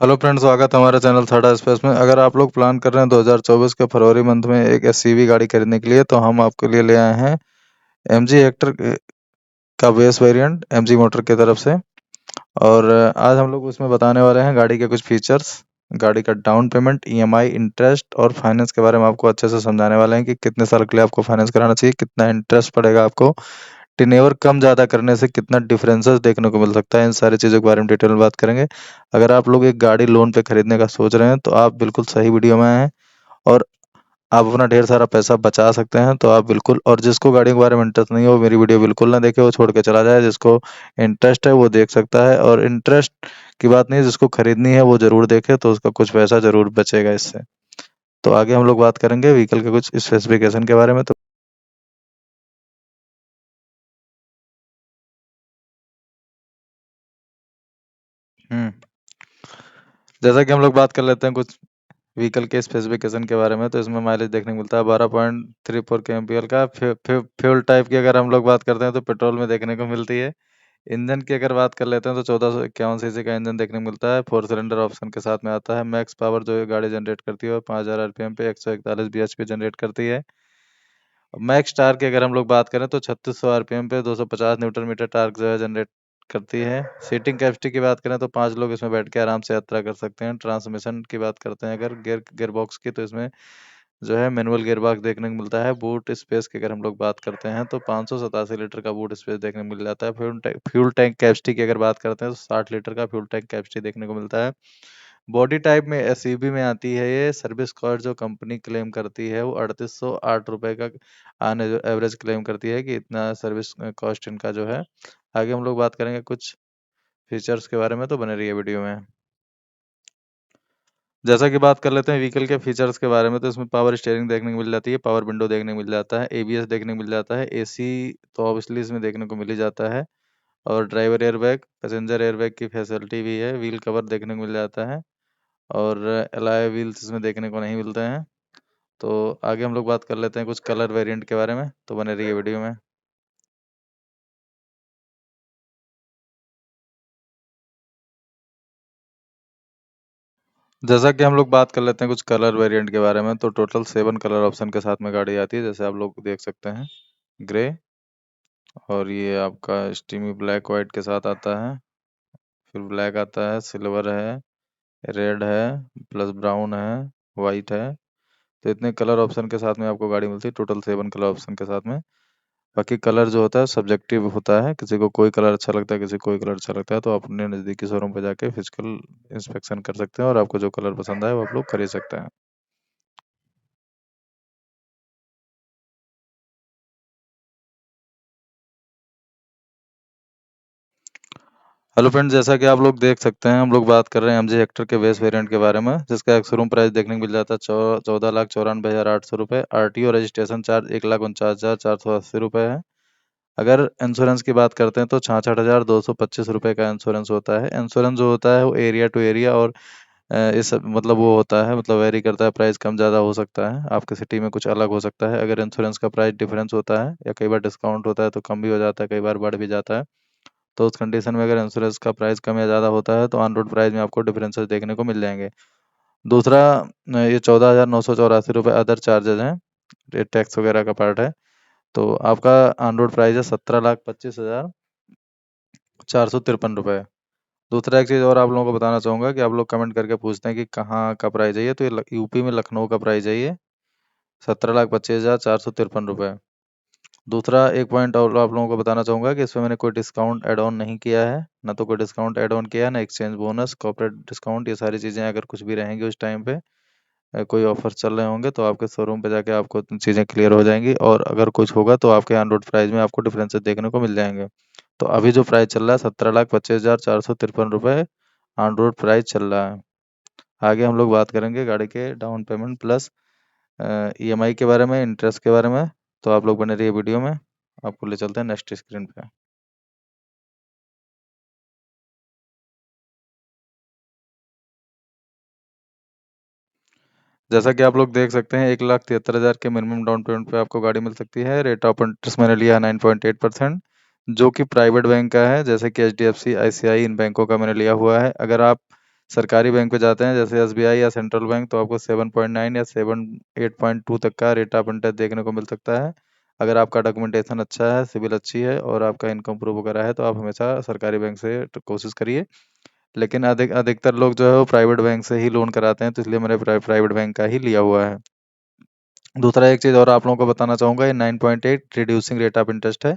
Hello friends, स्वागत है हमारे चैनल थर्ड स्पेस में। अगर आप लोग प्लान कर रहे हैं 2024 के फरवरी मंथ में एक एसयूवी गाड़ी खरीदने के लिए, तो हम आपके लिए ले आए हैं एमजी हेक्टर का बेस वेरिएंट एमजी मोटर की तरफ से। और आज हम लोग उसमें बताने वाले हैं गाड़ी के कुछ फीचर्स, गाड़ी का डाउन पेमेंट, ईएमआई, इंटरेस्ट और फाइनेंस के बारे में आपको अच्छे से समझाने वाले हैं कि कितने साल के लिए आपको फाइनेंस कराना चाहिए, कितना इंटरेस्ट पड़ेगा आपको, टेन्योर कम ज़्यादा करने से कितना डिफरेंसेस देखने को मिल सकता है। इन सारी चीज़ों के बारे में डिटेल में बात करेंगे। अगर आप लोग एक गाड़ी लोन पे खरीदने का सोच रहे हैं, तो आप बिल्कुल सही वीडियो में आए हैं और आप अपना ढेर सारा पैसा बचा सकते हैं। तो आप बिल्कुल, और जिसको गाड़ी के बारे में इंटरेस्ट नहीं है वो मेरी वीडियो बिल्कुल ना देखे, वो छोड़ के चला जाए। जिसको इंटरेस्ट है वो देख सकता है, और इंटरेस्ट की बात नहीं, जिसको खरीदनी है वो ज़रूर देखे, तो उसका कुछ पैसा ज़रूर बचेगा इससे। तो आगे हम लोग बात करेंगे व्हीकल के कुछ स्पेसिफिकेशन के बारे में। तो हम्म जैसा कि हम लोग बात कर लेते हैं कुछ व्हीकल के स्पेसिफिकेशन के बारे में, तो इसमें माइलेज देखने को मिलता है 12.34 के एमपीएल का। फ्यूल टाइप की अगर हम लोग बात करते हैं तो पेट्रोल में देखने को मिलती है। इंजन की अगर बात कर लेते हैं तो 1451 सीसी का इंजन देखने को मिलता है, 4 सिलेंडर ऑप्शन के साथ में आता है। मैक्स पावर जो ये गाड़ी जनरेट करती है वो 5000 आरपीएम पे 141 bhp जनरेट करती है। मैक्स टार्क की अगर हम लोग बात करें तो 3600 आरपीएम पे 250 न्यूटन मीटर टार्क जो है जनरेट करती है। सीटिंग कैपेसिटी की बात करें तो 5 लोग इसमें बैठ के आराम से यात्रा कर सकते हैं। ट्रांसमिशन की बात करते हैं अगर गियर गियर बॉक्स की, तो इसमें जो है मैनुअल गियर बॉक्स देखने को मिलता है। बूट स्पेस की अगर हम लोग बात करते हैं तो 587 लीटर का बूट स्पेस देखने को मिल जाता है। फ्यूल टैंक कैपेसिटी की अगर बात करते हैं तो 60 लीटर का फ्यूल टैंक कैपेसिटी देखने को मिलता है। बॉडी टाइप में एसयूवी में आती है ये। सर्विस कॉस्ट जो कंपनी क्लेम करती है वो 3808 रुपये का आन एवरेज क्लेम करती है कि इतना सर्विस कॉस्ट इनका जो है। आगे हम लोग बात करेंगे कुछ फीचर्स के बारे में, तो बने रहिए वीडियो में। जैसा कि बात कर लेते हैं व्हीकल के फीचर्स के बारे में, तो इसमें पावर स्टीयरिंग देखने को मिल जाती है, पावर विंडो देखने को मिल जाता है, एबीएस देखने को मिल जाता है, एसी तो ऑब्वियसली इसमें देखने को मिल ही जाता है, और ड्राइवर एयरबैग, पैसेंजर एयरबैग की फैसिलिटी भी है। व्हील कवर देखने को मिल जाता है, और एलॉय व्हील्स इसमें देखने को नहीं मिलते हैं। तो आगे हम लोग बात कर लेते हैं कुछ कलर वेरिएंट के बारे में, तो बने रहिए वीडियो में। जैसा कि हम लोग बात कर लेते हैं कुछ कलर वेरिएंट के बारे में, तो टोटल 7 कलर ऑप्शन के साथ में गाड़ी आती है, जैसे आप लोग देख सकते हैं। ग्रे, और ये आपका स्टीमी ब्लैक वाइट के साथ आता है। फिर ब्लैक आता है, सिल्वर है, रेड है, प्लस ब्राउन है, वाइट है। तो इतने कलर ऑप्शन के साथ में आपको गाड़ी मिलती है, टोटल 7 कलर ऑप्शन के साथ में। बाकी कलर जो होता है सब्जेक्टिव होता है, किसी को कोई कलर अच्छा लगता है, किसी को कोई कलर अच्छा लगता है, तो आप अपने नज़दीकी शोरूम पे जाके फिजिकल इंस्पेक्शन कर सकते हैं, और आपको जो कलर पसंद आए वो आप लोग खरीद सकते हैं। हेलो फ्रेंड्स, जैसा कि आप लोग देख सकते हैं, हम लोग बात कर रहे हैं एमजी हेक्टर के बेस वेरिएंट के बारे में, जिसका एक शोरूम प्राइस देखने को मिल जाता है 14,94,800 रुपये। आरटीओ रजिस्ट्रेशन चार्ज 1,49,480 रुपये है। अगर इंश्योरेंस की बात करते हैं तो 66,225 रुपये का इंश्योरेंस होता है। इंश्योरेंस जो होता है वो एरिया टू एरिया और इस मतलब वो होता है, मतलब वेरी करता है, प्राइस कम ज़्यादा हो सकता है, आपके सिटी में कुछ अलग हो सकता है। अगर इंश्योरेंस का प्राइस डिफरेंस होता है या कई बार डिस्काउंट होता है तो कम भी हो जाता है, कई बार बढ़ भी जाता है। तो उस कंडीशन में अगर इंश्योरेंस का प्राइस कम या ज़्यादा होता है तो ऑन रोड प्राइस में आपको डिफरेंसेस देखने को मिल जाएंगे। दूसरा, ये 14,984 रुपये अदर चार्जेज हैं, ये टैक्स वगैरह का पार्ट है। तो आपका ऑन रोड प्राइस है 17,25,453 रुपये। दूसरा एक चीज़ और आप लोगों को बताना चाहूँगा कि आप लोग कमेंट करके पूछते हैं कि कहाँ का प्राइस है ये, तो ये यूपी में लखनऊ का प्राइस है ये, 17,25,453 रुपये। दूसरा एक पॉइंट और आप लोगों को बताना चाहूँगा कि इसमें मैंने कोई डिस्काउंट ऐड ऑन नहीं किया है, ना तो कोई डिस्काउंट ऐड ऑन किया है, ना एक्सचेंज बोनस, कॉर्पोरेट डिस्काउंट, ये सारी चीज़ें अगर कुछ भी रहेंगी उस टाइम पे, कोई ऑफर चल रहे होंगे, तो आपके शोरूम पे जाके आपको चीज़ें क्लियर हो जाएंगी, और अगर कुछ होगा तो आपके ऑन रोड प्राइस में आपको डिफरेंसेस देखने को मिल जाएंगे। तो अभी जो प्राइस चल रहा है 17,25,453 रुपये ऑन रोड प्राइस चल रहा है। आगे हम लोग बात करेंगे गाड़ी के डाउन पेमेंट प्लस ईएमआई के बारे में, इंटरेस्ट के बारे में। तो आप लोग बने रहिए वीडियो में, आपको ले चलते हैं नेक्स्ट स्क्रीन पे। जैसा कि आप लोग देख सकते हैं, 1,73,000 के मिनिमम डाउन पेमेंट पे आपको गाड़ी मिल सकती है। रेट ऑफ इंटरेस्ट मैंने लिया है 9.8%, जो कि प्राइवेट बैंक का है, जैसे कि एचडीएफसी, आईसीआई, इन बैंकों का मैंने लिया हुआ है। अगर आप सरकारी बैंक पे जाते हैं जैसे एसबीआई या सेंट्रल बैंक, तो आपको 7.9 या 8.2 तक का रेट ऑफ इंटरेस्ट देखने को मिल सकता है। अगर आपका डॉक्यूमेंटेशन अच्छा है, सिविल अच्छी है और आपका इनकम प्रूफ वगैरह है, तो आप हमेशा सरकारी बैंक से कोशिश करिए। लेकिन अधिकतर लोग जो है वो प्राइवेट बैंक से ही लोन कराते हैं, तो इसलिए मैंने प्राइवेट बैंक का ही लिया हुआ है। दूसरा एक चीज़ और आप लोगों को बताना चाहूँगा, ये 9.8 रिड्यूसिंग रेट ऑफ इंटरेस्ट है।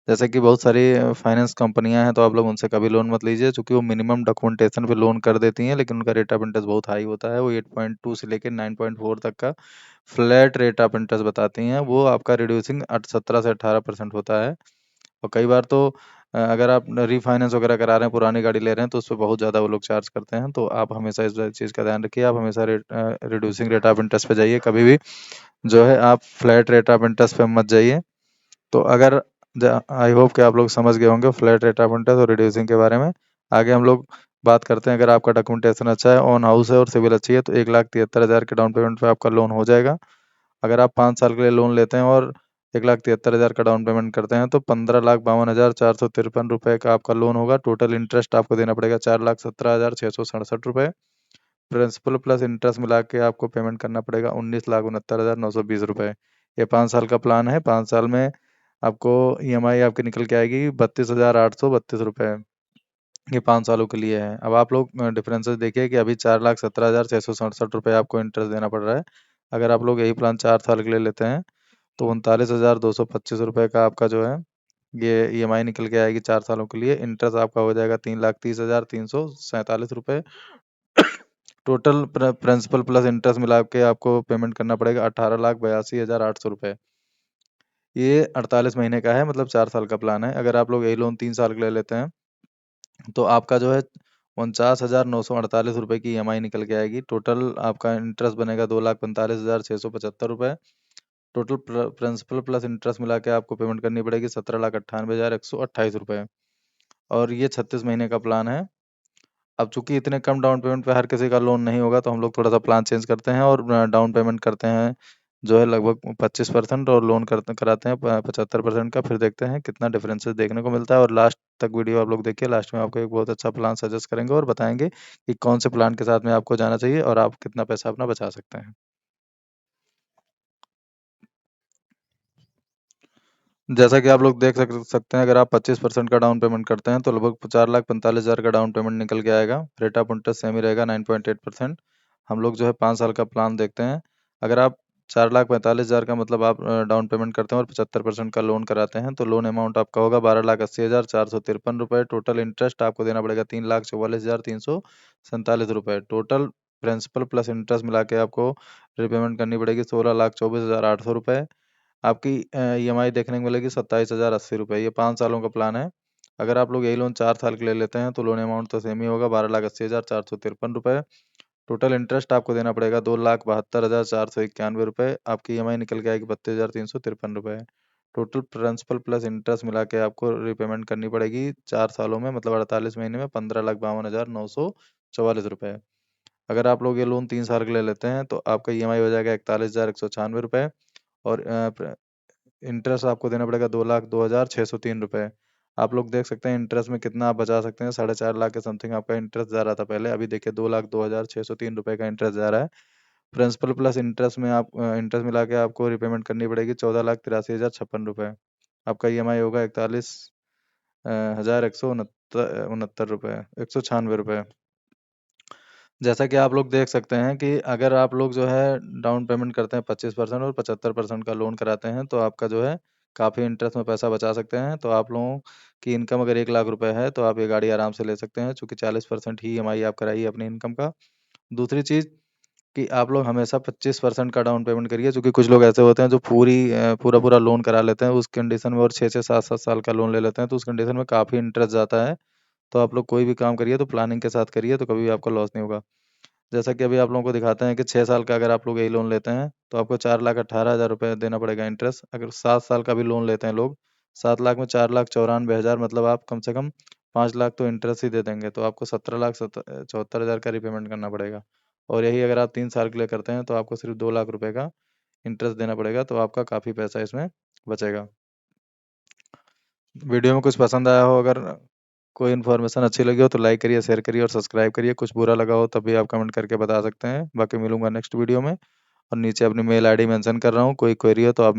जैसे कि बहुत सारी फाइनेंस कंपनियां हैं, तो आप लोग उनसे कभी लोन मत लीजिए, क्योंकि वो मिनिमम डॉक्यूमेंटेशन पे लोन कर देती हैं, लेकिन उनका रेट ऑफ इंटरेस्ट बहुत हाई होता है। वो 8.2 से लेकर 9.4 तक का फ्लैट रेट ऑफ इंटरेस्ट बताती हैं। वो आपका रिड्यूसिंग 17 से 18% होता है। और कई बार तो अगर आप रीफाइनेंस वगैरह करा रहे हैं, पुरानी गाड़ी ले रहे हैं, तो उस पर बहुत ज़्यादा वो लोग चार्ज करते हैं। तो आप हमेशा इस चीज़ का ध्यान रखिए, आप हमेशा रिड्यूसिंग रेट ऑफ इंटरेस्ट पे जाइए, कभी भी जो है आप फ्लैट रेट ऑफ इंटरेस्ट पे मत जाइए। तो अगर आई होप कि आप लोग समझ गए होंगे फ्लैट रेट ऑफ इंटरेस्ट और रिड्यूसिंग के बारे में। आगे हम लोग बात करते हैं। अगर आपका डॉक्यूमेंटेशन अच्छा है, ऑन हाउस है और सिविल अच्छी है, तो 1,73,000 के डाउन पेमेंट पे आपका लोन हो जाएगा। अगर आप 5 साल के लिए लोन लेते हैं और 1,73,000 का डाउन पेमेंट करते हैं, तो 15,52,453 रुपये का आपका लोन होगा। टोटल इंटरेस्ट आपको देना पड़ेगा 4,17,667 रुपये। प्रिंसिपल प्लस इंटरेस्ट मिला के आपको पेमेंट करना पड़ेगा 19,69,920 रुपये। ये 5 साल का प्लान है। 5 साल में आपको ईएमआई आपकी निकल के आएगी 32,832 रुपये। ये 5 सालों के लिए है। अब आप लोग डिफरेंसेस देखिए कि अभी 4,17,667 रुपये आपको इंटरेस्ट देना पड़ रहा है। अगर आप लोग यही प्लान 4 साल के लिए लेते हैं, तो 39,225 रुपये का आपका जो है ये ईएमआई निकल के आएगी 4 सालों के लिए। इंटरेस्ट आपका हो जाएगा 3,30,347 रुपये। टोटल प्रिंसिपल प्लस इंटरेस्ट मिला के आपको पेमेंट करना पड़ेगा 18,82,800 रुपये। ये 48 महीने का है, मतलब 4 साल का प्लान है। अगर आप लोग यही लोन 3 साल के लिए लेते हैं, तो आपका जो है 49,948 रुपये की ईएमआई निकल के आएगी। टोटल आपका इंटरेस्ट बनेगा 2,45,675 रुपये। टोटल प्रिंसिपल प्लस इंटरेस्ट मिला के आपको पेमेंट करनी पड़ेगी 17,98,128 रुपये। और ये 36 महीने का प्लान है। अब चूंकि इतने कम डाउन पेमेंट पे हर किसी का लोन नहीं होगा, तो हम लोग थोड़ा सा प्लान चेंज करते हैं और डाउन पेमेंट करते हैं जो है लगभग 25%, और लोन करते कराते हैं 75% का। फिर देखते हैं कितना डिफरेंसेस देखने को मिलता है। और लास्ट तक वीडियो आप लोग देखिए, लास्ट में आपको एक बहुत अच्छा प्लान सजेस्ट करेंगे और बताएंगे कि कौन से प्लान के साथ में आपको जाना चाहिए और आप कितना पैसा अपना बचा सकते हैं। जैसा कि आप लोग देख सकते हैं, अगर आप 25% का डाउन पेमेंट करते हैं, तो लगभग 4,45,000 का डाउन पेमेंट निकल के आएगा। रेट ऑफ इंटरेस्ट सेम ही रहेगा 9.8%। हम लोग जो है 5 साल का प्लान देखते हैं। अगर आप 4,45,000 का मतलब आप डाउन पेमेंट करते हैं और 75% का लोन कराते हैं, तो लोन अमाउंट आपका होगा 12,80,453 रुपये। टोटल इंटरेस्ट आपको देना पड़ेगा 3,44,347 रुपये। टोटल प्रिंसिपल प्लस इंटरेस्ट मिला के आपको रिपेमेंट करनी पड़ेगी 16,24,800 रुपये। आपकी ईएमआई देखने को मिलेगी 27,080 रुपये। ये 5 सालों का प्लान है। अगर आप लोग यही लोन 4 साल के लिए लेते हैं, तो लोन अमाउंट तो सेम ही होगा 12,80,453 रुपये। टोटल इंटरेस्ट आपको देना पड़ेगा 2,72,491 रुपये। आपकी ईएमआई निकल के आएगी 32,353 रुपये। टोटल प्रिंसिपल प्लस इंटरेस्ट मिला के आपको रिपेमेंट करनी पड़ेगी 4 सालों में, मतलब 48 महीने में 15,52,944 रुपये। अगर आप लोग ये लोन 3 साल के लिए लेते हैं, तो आपका ईएमआई हो जाएगा 41,196 रुपये। और इंटरेस्ट आपको देना पड़ेगा 2,02,603 रुपये। आप लोग देख सकते हैं इंटरेस्ट में कितना आप बचा सकते हैं। 4.5 लाख के समथिंग आपका इंटरेस्ट जा रहा था पहले, अभी देखिए 2,02,603 रुपये का इंटरेस्ट जा रहा है। प्रिंसिपल प्लस इंटरेस्ट में आप इंटरेस्ट मिला के आपको रिपेमेंट करनी पड़ेगी 14,83,056 रुपये। आपका ईएमआई होगा 41,169 रुपये, 196 रुपये। जैसा कि आप लोग देख सकते हैं कि अगर आप लोग जो है डाउन पेमेंट करते हैं 25% और 75% का लोन कराते हैं, तो आपका जो है काफ़ी इंटरेस्ट में पैसा बचा सकते हैं। तो आप लोगों की इनकम अगर 1,00,000 रुपए है, तो आप ये गाड़ी आराम से ले सकते हैं, चूँकि 40% ही ईएमआई आप कराइए अपनी इनकम का। दूसरी चीज़ कि आप लोग हमेशा 25% का डाउन पेमेंट करिए, क्योंकि कुछ लोग ऐसे होते हैं जो पूरा लोन करा लेते हैं उस कंडीशन में, और 6-6, 7-7 साल का लोन ले लेते हैं, तो उस कंडीशन में काफ़ी इंटरेस्ट जाता है। तो आप लोग कोई भी काम करिए तो प्लानिंग के साथ करिए, तो कभी भी आपको लॉस नहीं होगा। जैसा कि अभी आप लोगों को दिखाते हैं कि 6 साल का अगर आप लोग यही लोन लेते हैं, तो आपको 4,18,000 रुपये देना पड़ेगा इंटरेस्ट। अगर 7 साल का भी लोन लेते हैं लोग, 7 लाख में 4,94,000, मतलब आप कम से कम 5 लाख तो इंटरेस्ट ही दे देंगे, तो आपको 17,74,000 का रिपेमेंट करना पड़ेगा। और यही अगर आप 3 साल के लिए करते हैं, तो आपको सिर्फ 2 लाख रुपए का इंटरेस्ट देना पड़ेगा, तो आपका काफ़ी पैसा इसमें बचेगा। वीडियो में कुछ पसंद आया हो अगर कोई इन्फॉर्मेशन अच्छी लगी हो तो लाइक करिए, शेयर करिए और सब्सक्राइब करिए। कुछ बुरा लगा हो तब भी आप कमेंट करके बता सकते हैं। बाकी मिलूंगा नेक्स्ट वीडियो में, और नीचे अपनी मेल आईडी मेंशन कर रहा हूँ, कोई क्वेरी हो तो आप